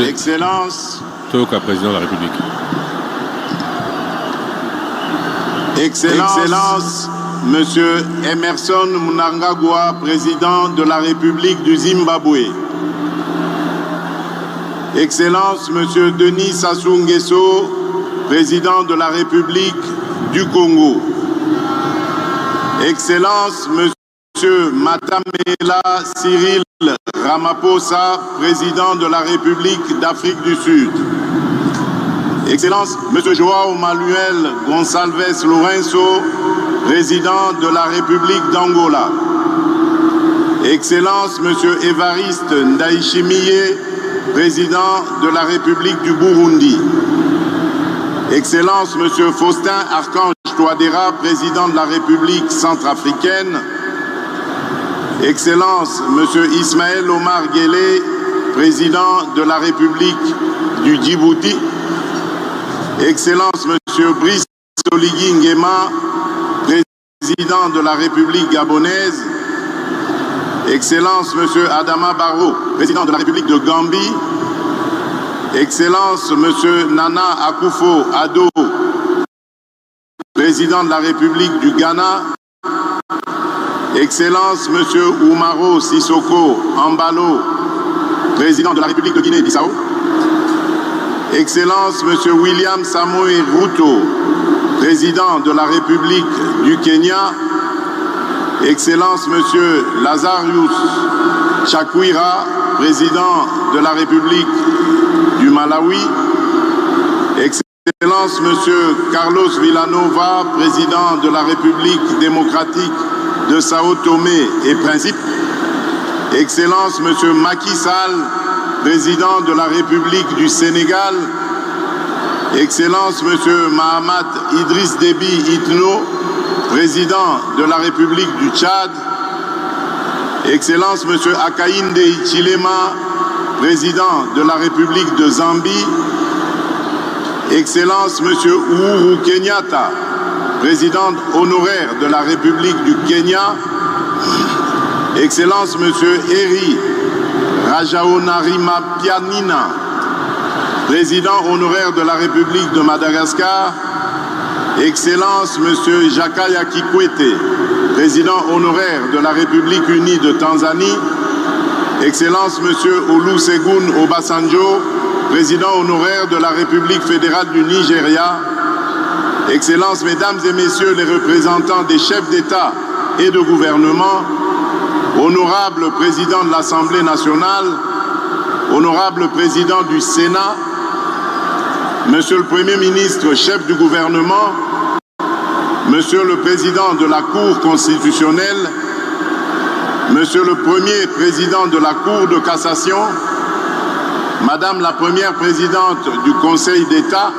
Excellence. Toka, président de la République. Excellence, Monsieur Emerson Mnangagwa, président de la République du Zimbabwe. Excellence, Monsieur Denis Sassou Nguesso, président de la République du Congo. Excellence, Monsieur Matamela Cyril Ramaphosa, président de la République d'Afrique du Sud. Excellence, Monsieur João Manuel Gonçalves Lourenço, président de la République d'Angola. Excellence, Monsieur Évariste Ndayishimiye, président de la République du Burundi. Excellence, Monsieur Faustin Archange Touadéra, président de la République centrafricaine. Excellence, Monsieur Ismaël Omar Guelleh, président de la République du Djibouti. Excellence, Monsieur Brice Oligui Nguema, président de la République gabonaise. Excellence, Monsieur Adama Barrow, président de la République de Gambie. Excellence, Monsieur Nana Akufo-Addo, président de la République du Ghana. Excellence, Monsieur Oumaro Sissoko Embalo, président de la République de Guinée-Bissau. Excellence, Monsieur William Samoei Ruto, président de la République du Kenya. Excellence, Monsieur Lazarus Chakwera, président de la République du Malawi. Excellence, Monsieur Carlos Villanova, président de la République démocratique de Sao Tomé et Principe. Excellence, Monsieur Macky Sall, président de la République du Sénégal. Excellence, Monsieur Mahamat Idriss Déby Itno, président de la République du Tchad. Excellence, Monsieur Hakainde Hichilema, président de la République de Zambie. Excellence, Monsieur Uhuru Kenyatta, président honoraire de la République du Kenya. Excellence, Monsieur Eri Rajaonarimampianina, président honoraire de la République de Madagascar. Excellence, Monsieur Jakaya Kikwete, président honoraire de la République unie de Tanzanie. Excellence, Monsieur Olusegun Obasanjo, président honoraire de la République fédérale du Nigeria. Excellences, Mesdames et Messieurs les représentants des chefs d'État et de gouvernement, honorable Président de l'Assemblée nationale, honorable Président du Sénat, Monsieur le Premier ministre, chef du gouvernement, Monsieur le Président de la Cour constitutionnelle, Monsieur le Premier Président de la Cour de cassation, Madame la Première Présidente du Conseil d'État,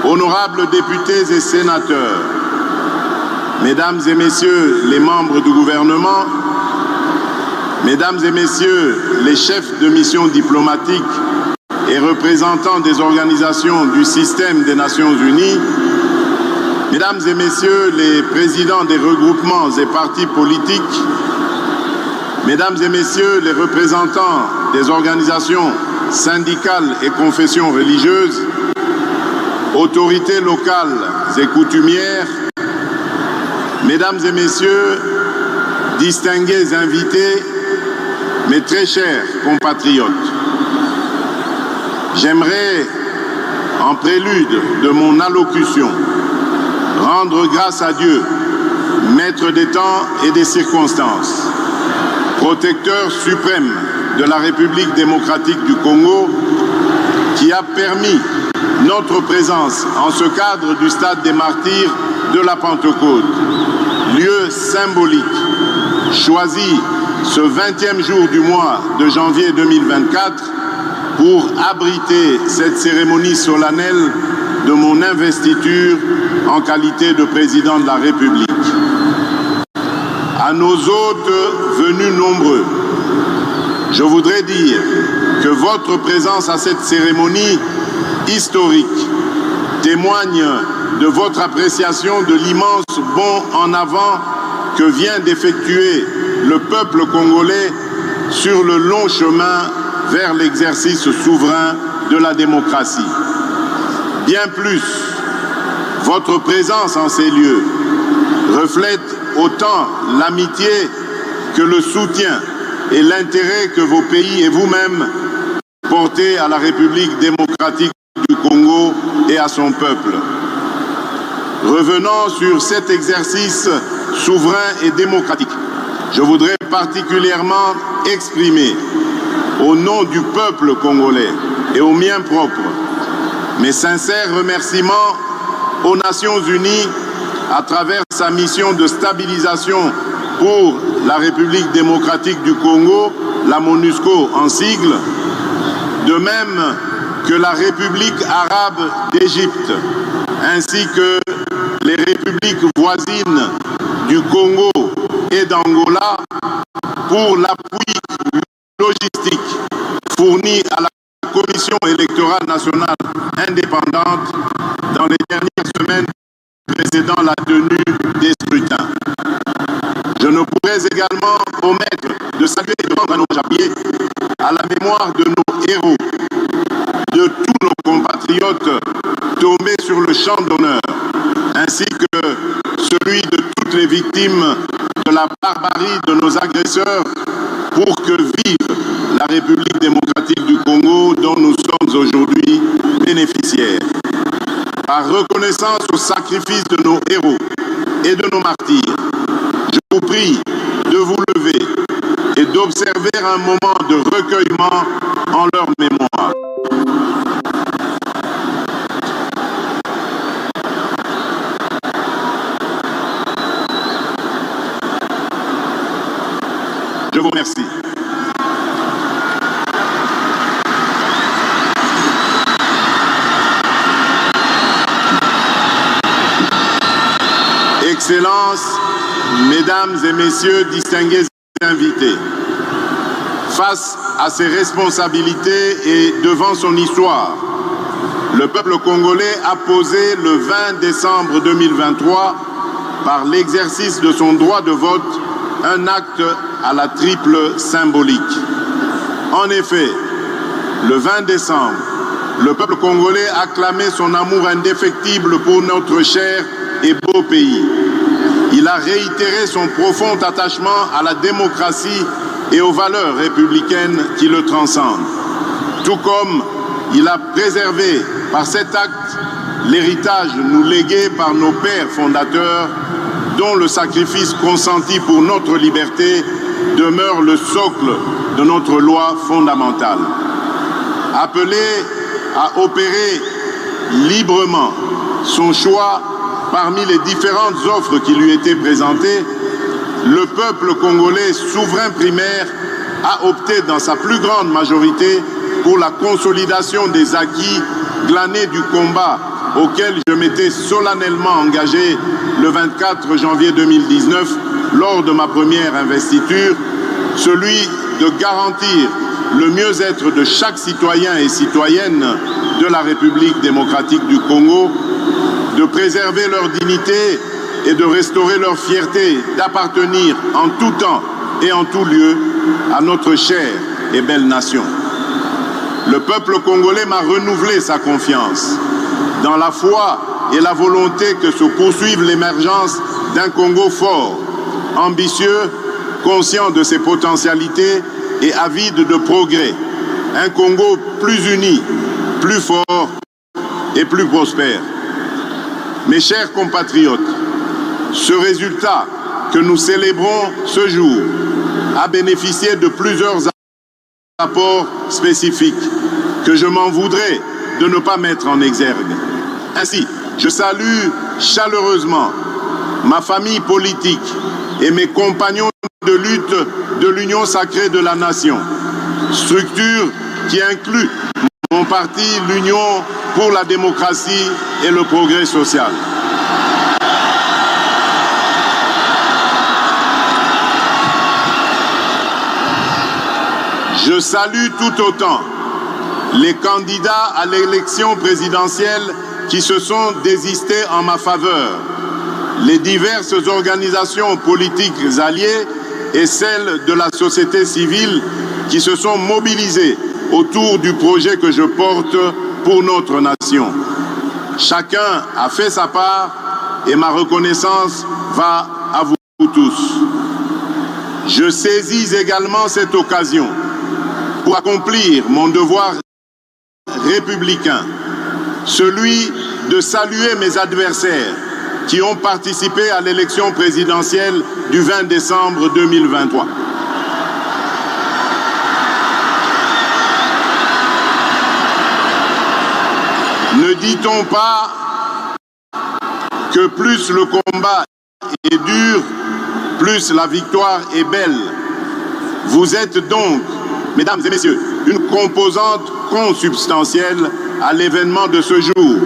honorables députés et sénateurs, Mesdames et Messieurs les membres du gouvernement, Mesdames et Messieurs les chefs de mission diplomatique et représentants des organisations du système des Nations Unies, Mesdames et Messieurs les présidents des regroupements et partis politiques, Mesdames et Messieurs les représentants des organisations syndicales et confessions religieuses, autorités locales et coutumières, Mesdames et Messieurs, distingués invités, mes très chers compatriotes, j'aimerais, en prélude de mon allocution, rendre grâce à Dieu, maître des temps et des circonstances, protecteur suprême de la République démocratique du Congo, qui a permis notre présence en ce cadre du stade des martyrs de la Pentecôte, lieu symbolique choisi ce 20e jour du mois de janvier 2024 pour abriter cette cérémonie solennelle de mon investiture en qualité de président de la République. À nos hôtes venus nombreux, je voudrais dire que votre présence à cette cérémonie historique témoigne de votre appréciation de l'immense bond en avant que vient d'effectuer le peuple congolais sur le long chemin vers l'exercice souverain de la démocratie. Bien plus, votre présence en ces lieux reflète autant l'amitié que le soutien et l'intérêt que vos pays et vous-même portez à la République démocratique du Congo et à son peuple. Revenons sur cet exercice souverain et démocratique. Je voudrais particulièrement exprimer, au nom du peuple congolais et au mien propre, mes sincères remerciements aux Nations Unies à travers sa mission de stabilisation pour la République démocratique du Congo, la MONUSCO en sigle, de même que la République arabe d'Égypte, ainsi que les républiques voisines du Congo et d'Angola pour l'appui logistique fourni à la Commission électorale nationale indépendante dans les dernières semaines précédant la tenue des scrutins. Je ne pourrais également omettre de saluer et de rendre un hommage appuyé à la mémoire de nos héros, de tous nos compatriotes tombés sur le champ d'honneur, ainsi que celui de toutes les victimes de la barbarie de nos agresseurs, pour que vive la République démocratique du Congo dont nous sommes aujourd'hui bénéficiaires. Par reconnaissance au sacrifice de nos héros et de nos martyrs, je vous prie de vous lever et d'observer un moment de recueillement en leur mémoire. Je vous remercie. Excellences, Mesdames et Messieurs, distingués invités, face à ses responsabilités et devant son histoire, le peuple congolais a posé le 20 décembre 2023, par l'exercice de son droit de vote, un acte à la triple symbolique. En effet, le 20 décembre, le peuple congolais a clamé son amour indéfectible pour notre cher et beau pays. Il a réitéré son profond attachement à la démocratie et aux valeurs républicaines qui le transcendent. Tout comme il a préservé par cet acte l'héritage nous légué par nos pères fondateurs, dont le sacrifice consenti pour notre liberté demeure le socle de notre loi fondamentale. Appelé à opérer librement son choix parmi les différentes offres qui lui étaient présentées, le peuple congolais souverain primaire a opté dans sa plus grande majorité pour la consolidation des acquis glanés du combat auquel je m'étais solennellement engagé le 24 janvier 2019 lors de ma première investiture, celui de garantir le mieux-être de chaque citoyen et citoyenne de la République démocratique du Congo, de préserver leur dignité et de restaurer leur fierté d'appartenir en tout temps et en tout lieu à notre chère et belle nation. Le peuple congolais m'a renouvelé sa confiance dans la foi et la volonté que se poursuive l'émergence d'un Congo fort, ambitieux, conscient de ses potentialités et avide de progrès. Un Congo plus uni, plus fort et plus prospère. Mes chers compatriotes, ce résultat que nous célébrons ce jour a bénéficié de plusieurs apports spécifiques que je m'en voudrais de ne pas mettre en exergue. Ainsi, je salue chaleureusement ma famille politique et mes compagnons de lutte de l'Union sacrée de la nation, structure qui inclut mon parti, l'Union pour la démocratie et le progrès social. Je salue tout autant les candidats à l'élection présidentielle qui se sont désistés en ma faveur, les diverses organisations politiques alliées et celles de la société civile qui se sont mobilisées autour du projet que je porte pour notre nation. Chacun a fait sa part et ma reconnaissance va à vous tous. Je saisis également cette occasion pour accomplir mon devoir républicain, celui de saluer mes adversaires qui ont participé à l'élection présidentielle du 20 décembre 2023. Ne dit-on pas que plus le combat est dur, plus la victoire est belle? Vous êtes donc, mesdames et messieurs, une composante consubstantielle à l'événement de ce jour.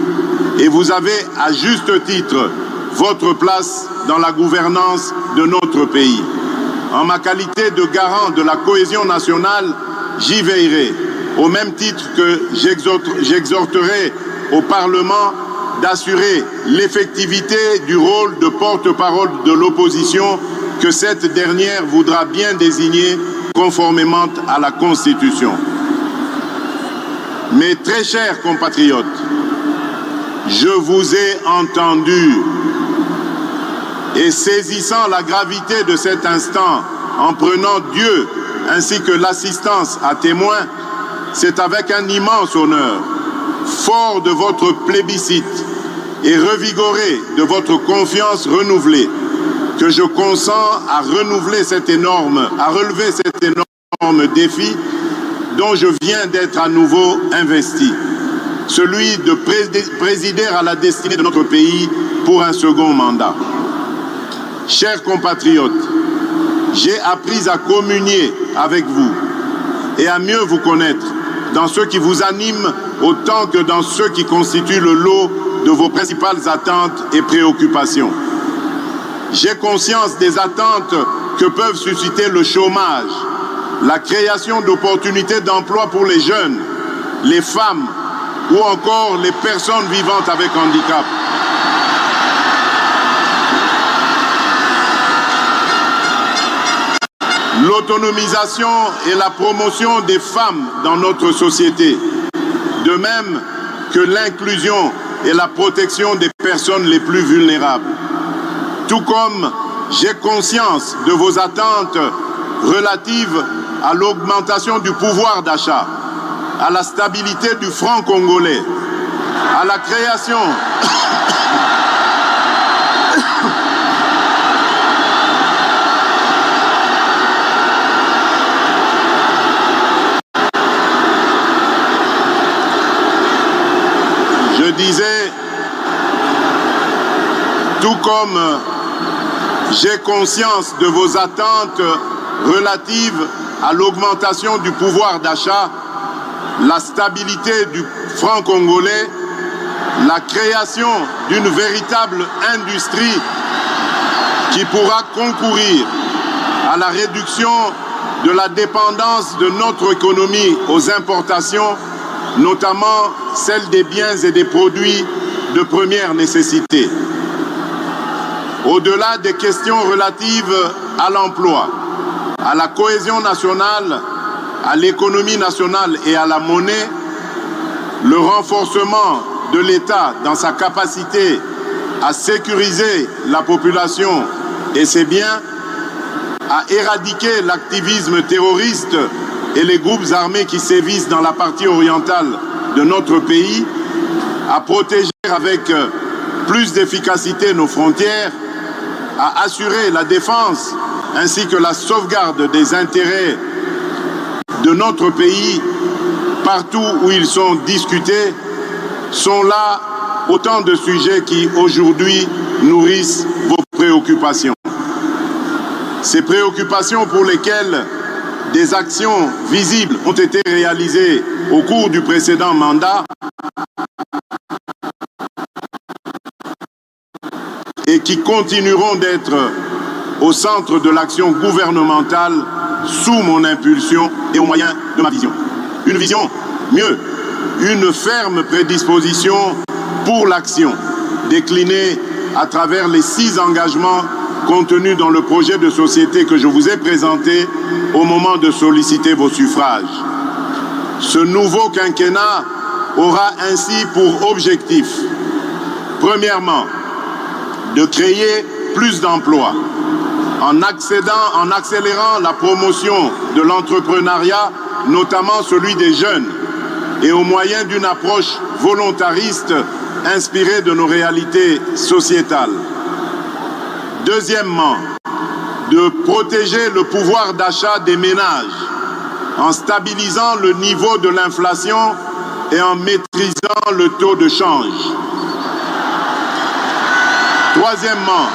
Et vous avez, à juste titre, votre place dans la gouvernance de notre pays. En ma qualité de garant de la cohésion nationale, j'y veillerai, au même titre que j'exhorterai au Parlement d'assurer l'effectivité du rôle de porte-parole de l'opposition que cette dernière voudra bien désigner conformément à la Constitution. Mes très chers compatriotes, je vous ai entendus et saisissant la gravité de cet instant, en prenant Dieu ainsi que l'assistance à témoin, c'est avec un immense honneur, fort de votre plébiscite et revigoré de votre confiance renouvelée, que je consens à relever cet énorme défi dont je viens d'être à nouveau investi, celui de présider à la destinée de notre pays pour un second mandat. Chers compatriotes, j'ai appris à communier avec vous et à mieux vous connaître dans ce qui vous anime autant que dans ceux qui constituent le lot de vos principales attentes et préoccupations. J'ai conscience des attentes que peuvent susciter le chômage, la création d'opportunités d'emploi pour les jeunes, les femmes ou encore les personnes vivantes avec handicap. L'autonomisation et la promotion des femmes dans notre société, de même que l'inclusion et la protection des personnes les plus vulnérables. Tout comme j'ai conscience de vos attentes relatives à l'augmentation du pouvoir d'achat, à la stabilité du franc congolais, à la création Je disais, tout comme j'ai conscience de vos attentes relatives à l'augmentation du pouvoir d'achat, la stabilité du franc congolais, la création d'une véritable industrie qui pourra concourir à la réduction de la dépendance de notre économie aux importations, notamment celle des biens et des produits de première nécessité. Au-delà des questions relatives à l'emploi, à la cohésion nationale, à l'économie nationale et à la monnaie, le renforcement de l'État dans sa capacité à sécuriser la population et ses biens, à éradiquer l'activisme terroriste et les groupes armés qui sévissent dans la partie orientale de notre pays, à protéger avec plus d'efficacité nos frontières, à assurer la défense ainsi que la sauvegarde des intérêts de notre pays partout où ils sont discutés, sont là autant de sujets qui aujourd'hui nourrissent vos préoccupations. Ces préoccupations pour lesquelles des actions visibles ont été réalisées au cours du précédent mandat et qui continueront d'être au centre de l'action gouvernementale sous mon impulsion et au moyen de ma vision. Une vision, mieux, une ferme prédisposition pour l'action, déclinée à travers les 6 engagements contenus dans le projet de société que je vous ai présenté au moment de solliciter vos suffrages. Ce nouveau quinquennat aura ainsi pour objectif, premièrement, de créer plus d'emplois en accélérant la promotion de l'entrepreneuriat, notamment celui des jeunes, et au moyen d'une approche volontariste inspirée de nos réalités sociétales. Deuxièmement, de protéger le pouvoir d'achat des ménages en stabilisant le niveau de l'inflation et en maîtrisant le taux de change. Troisièmement,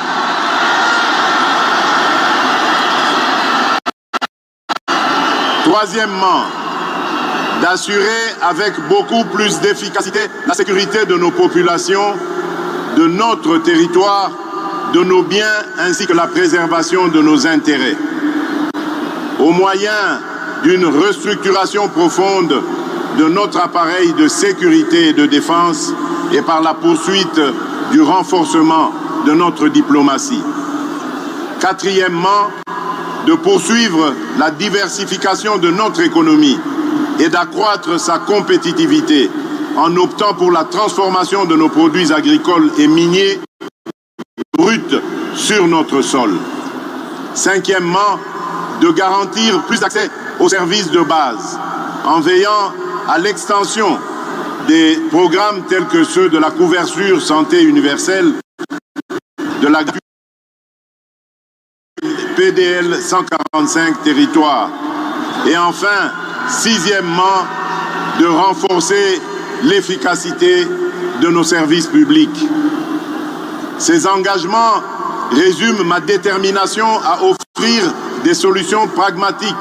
d'assurer avec beaucoup plus d'efficacité la sécurité de nos populations, de notre territoire, de nos biens ainsi que la préservation de nos intérêts. Au moyen d'une restructuration profonde de notre appareil de sécurité et de défense et par la poursuite du renforcement de notre diplomatie. Quatrièmement, de poursuivre la diversification de notre économie et d'accroître sa compétitivité en optant pour la transformation de nos produits agricoles et miniers bruts sur notre sol. Cinquièmement, de garantir plus d'accès aux services de base en veillant à l'extension des programmes tels que ceux de la couverture santé universelle, de la PDL 145 territoires. Et enfin, sixièmement, de renforcer l'efficacité de nos services publics. Ces engagements résument ma détermination à offrir des solutions pragmatiques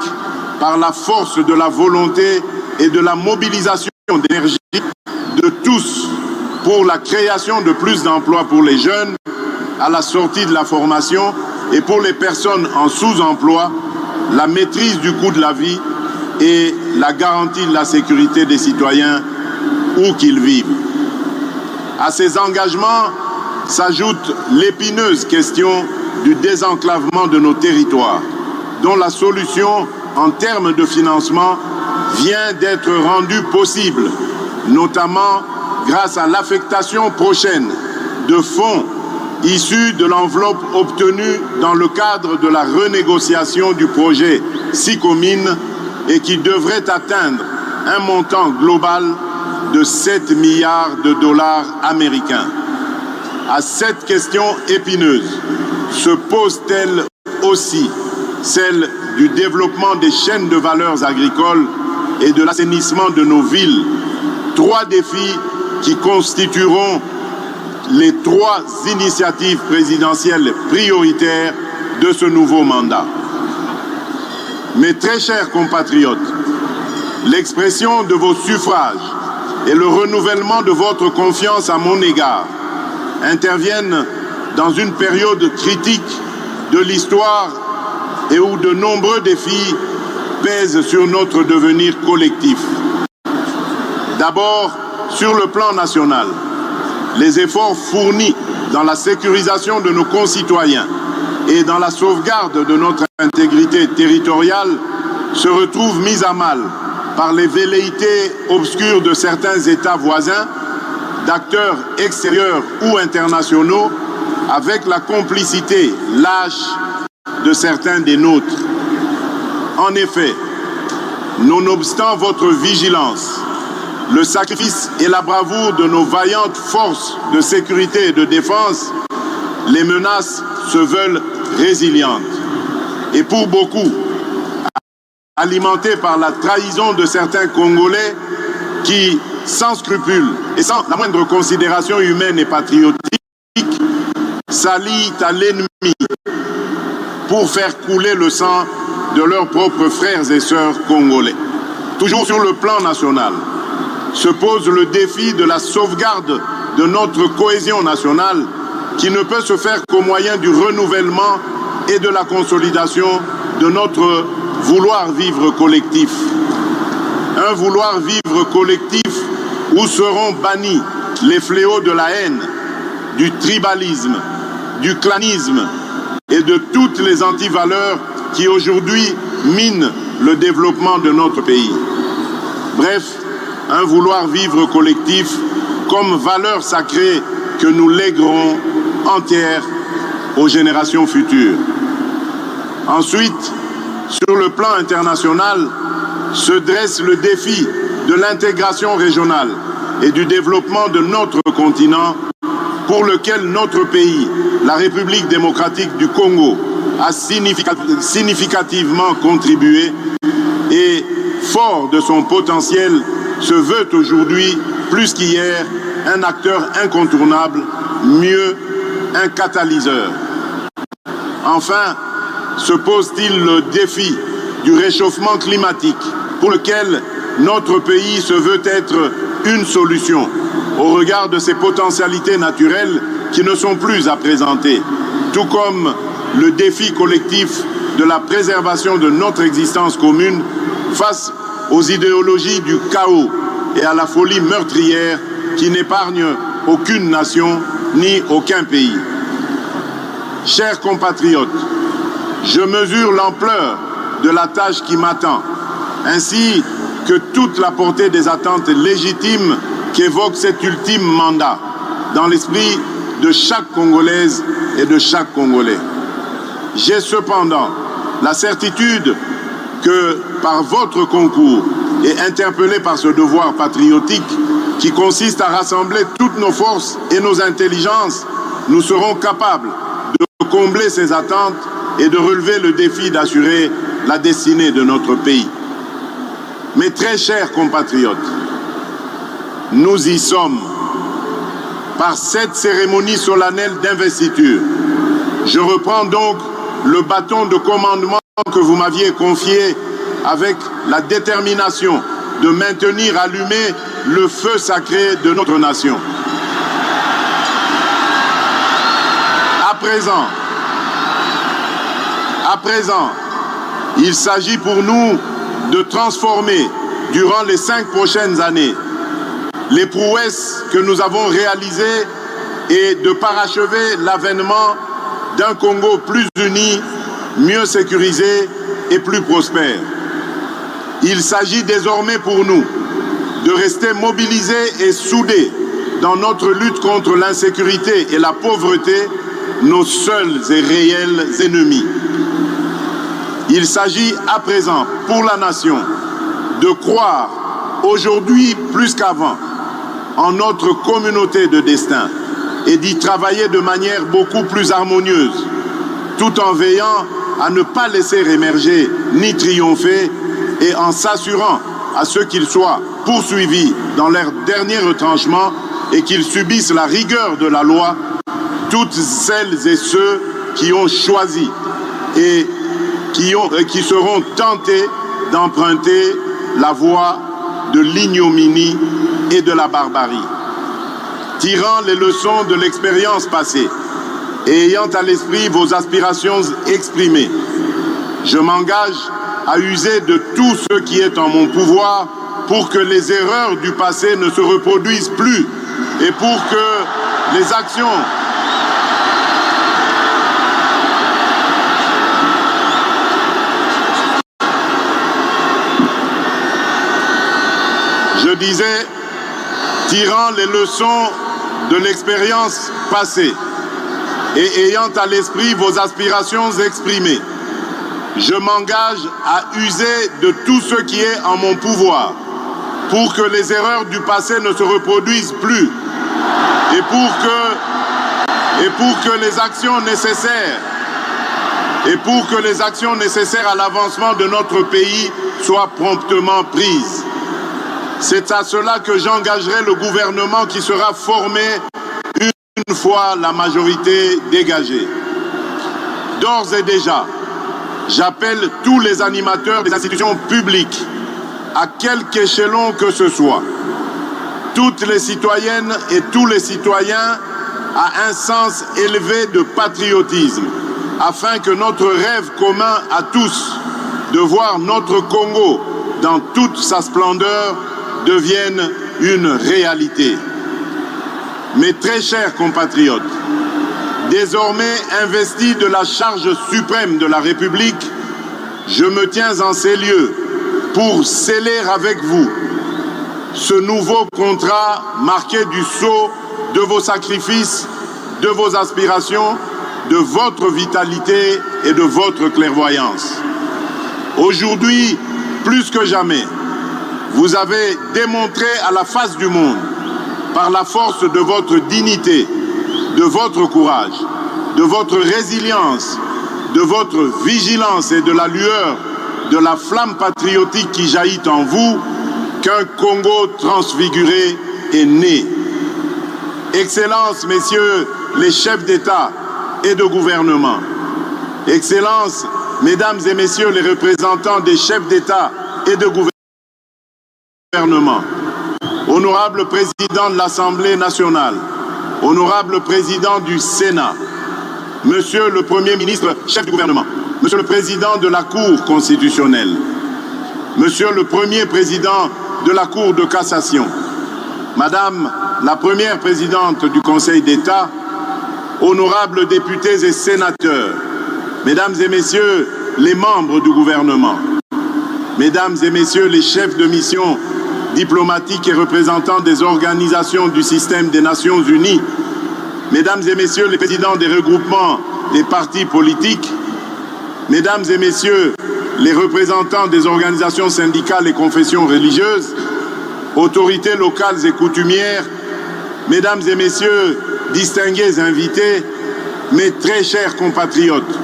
par la force de la volonté et de la mobilisation d'énergie de tous pour la création de plus d'emplois pour les jeunes à la sortie de la formation et pour les personnes en sous-emploi, la maîtrise du coût de la vie et la garantie de la sécurité des citoyens où qu'ils vivent. À ces engagements s'ajoute l'épineuse question du désenclavement de nos territoires, dont la solution en termes de financement vient d'être rendue possible, notamment grâce à l'affectation prochaine de fonds issus de l'enveloppe obtenue dans le cadre de la renégociation du projet SICOMINE et qui devrait atteindre un montant global de 7 milliards de dollars américains. À cette question épineuse se pose-t-elle aussi celle du développement des chaînes de valeurs agricoles et de l'assainissement de nos villes, trois défis qui constitueront les trois initiatives présidentielles prioritaires de ce nouveau mandat. Mes très chers compatriotes, l'expression de vos suffrages et le renouvellement de votre confiance à mon égard interviennent dans une période critique de l'histoire et où de nombreux défis pèsent sur notre devenir collectif. D'abord, sur le plan national, les efforts fournis dans la sécurisation de nos concitoyens et dans la sauvegarde de notre intégrité territoriale se retrouvent mis à mal par les velléités obscures de certains États voisins, d'acteurs extérieurs ou internationaux, avec la complicité lâche de certains des nôtres. En effet, nonobstant votre vigilance, le sacrifice et la bravoure de nos vaillantes forces de sécurité et de défense, les menaces se veulent résilientes. Et pour beaucoup, alimentées par la trahison de certains Congolais qui, sans scrupule et sans la moindre considération humaine et patriotique, s'allient à l'ennemi pour faire couler le sang de leurs propres frères et sœurs congolais. Toujours sur le plan national, se pose le défi de la sauvegarde de notre cohésion nationale qui ne peut se faire qu'au moyen du renouvellement et de la consolidation de notre vouloir vivre collectif. Un vouloir vivre collectif où seront bannis les fléaux de la haine, du tribalisme, du clanisme et de toutes les antivaleurs qui aujourd'hui minent le développement de notre pays. Bref, un vouloir vivre collectif comme valeur sacrée que nous léguerons entière aux générations futures. Ensuite, sur le plan international, se dresse le défi de l'intégration régionale et du développement de notre continent, pour lequel notre pays, la République démocratique du Congo, a significativement contribué et, fort de son potentiel, se veut aujourd'hui, plus qu'hier, un acteur incontournable, mieux, un catalyseur. Enfin, se pose-t-il le défi du réchauffement climatique, pour lequel notre pays se veut être une solution au regard de ses potentialités naturelles qui ne sont plus à présenter, tout comme le défi collectif de la préservation de notre existence commune face aux idéologies du chaos et à la folie meurtrière qui n'épargnent aucune nation ni aucun pays. Chers compatriotes, je mesure l'ampleur de la tâche qui m'attend, ainsi que toute la portée des attentes légitimes qu'évoque cet ultime mandat, dans l'esprit de chaque Congolaise et de chaque Congolais. J'ai cependant la certitude que, par votre concours et interpellé par ce devoir patriotique qui consiste à rassembler toutes nos forces et nos intelligences, nous serons capables de combler ces attentes et de relever le défi d'assurer la destinée de notre pays. Mes très chers compatriotes, nous y sommes. Par cette cérémonie solennelle d'investiture, je reprends donc le bâton de commandement que vous m'aviez confié avec la détermination de maintenir allumé le feu sacré de notre nation. À présent, il s'agit pour nous de transformer durant les 5 prochaines années les prouesses que nous avons réalisées et de parachever l'avènement d'un Congo plus uni, mieux sécurisé et plus prospère. Il s'agit désormais pour nous de rester mobilisés et soudés dans notre lutte contre l'insécurité et la pauvreté, nos seuls et réels ennemis. Il s'agit à présent pour la nation de croire aujourd'hui plus qu'avant en notre communauté de destin et d'y travailler de manière beaucoup plus harmonieuse, tout en veillant à ne pas laisser émerger ni triompher et en s'assurant à ceux qu'ils soient poursuivis dans leur dernier retranchement et qu'ils subissent la rigueur de la loi, toutes celles et ceux qui ont choisi et qui seront tentés d'emprunter la voie de l'ignominie et de la barbarie. Tirant les leçons de l'expérience passée et ayant à l'esprit vos aspirations exprimées, je m'engage à user de tout ce qui est en mon pouvoir pour que les erreurs du passé ne se reproduisent plus et pour que les actions tirant les leçons de l'expérience passée et ayant à l'esprit vos aspirations exprimées, je m'engage à user de tout ce qui est en mon pouvoir pour que les erreurs du passé ne se reproduisent plus et pour que les actions nécessaires à l'avancement de notre pays soient promptement prises. C'est à cela que j'engagerai le gouvernement qui sera formé une fois la majorité dégagée. D'ores et déjà, j'appelle tous les animateurs des institutions publiques, à quelque échelon que ce soit, toutes les citoyennes et tous les citoyens à un sens élevé de patriotisme, afin que notre rêve commun à tous de voir notre Congo dans toute sa splendeur devienne une réalité. Mes très chers compatriotes, désormais investi de la charge suprême de la République, je me tiens en ces lieux pour sceller avec vous ce nouveau contrat marqué du sceau de vos sacrifices, de vos aspirations, de votre vitalité et de votre clairvoyance. Aujourd'hui, plus que jamais, vous avez démontré à la face du monde, par la force de votre dignité, de votre courage, de votre résilience, de votre vigilance et de la lueur de la flamme patriotique qui jaillit en vous, qu'un Congo transfiguré est né. Excellences, messieurs les chefs d'État et de gouvernement, Excellences, mesdames et messieurs les représentants des chefs d'État et de gouvernement, honorable président de l'Assemblée nationale, honorable président du Sénat, monsieur le Premier ministre, chef du gouvernement, monsieur le président de la Cour constitutionnelle, monsieur le premier président de la Cour de cassation, madame la première présidente du Conseil d'État, honorables députés et sénateurs, mesdames et messieurs les membres du gouvernement, mesdames et messieurs les chefs de mission diplomatiques et représentants des organisations du système des Nations Unies, mesdames et messieurs les présidents des regroupements des partis politiques, mesdames et messieurs les représentants des organisations syndicales et confessions religieuses, autorités locales et coutumières, mesdames et messieurs, distingués invités, mes très chers compatriotes,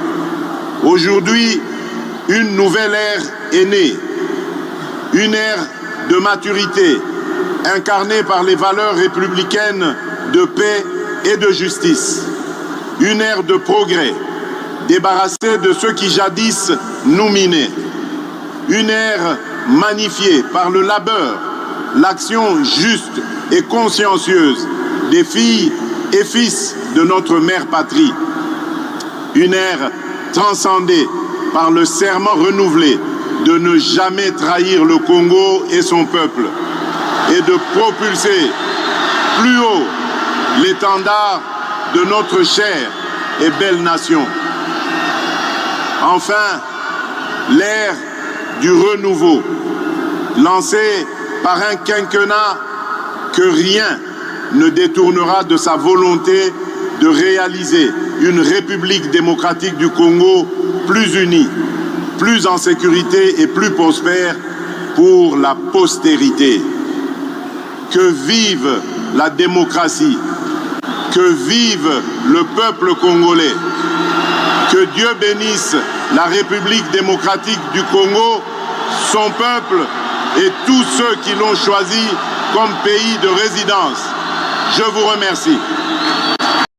aujourd'hui, une nouvelle ère est née, une ère de maturité, incarnée par les valeurs républicaines de paix et de justice, une ère de progrès, débarrassée de ceux qui jadis nous minaient, une ère magnifiée par le labeur, l'action juste et consciencieuse des filles et fils de notre mère patrie, une ère transcendée par le serment renouvelé de ne jamais trahir le Congo et son peuple et de propulser plus haut l'étendard de notre chère et belle nation. Enfin, l'ère du renouveau, lancée par un quinquennat que rien ne détournera de sa volonté de réaliser une République démocratique du Congo plus unie, plus en sécurité et plus prospère pour la postérité. Que vive la démocratie, que vive le peuple congolais, que Dieu bénisse la République démocratique du Congo, son peuple et tous ceux qui l'ont choisi comme pays de résidence. Je vous remercie.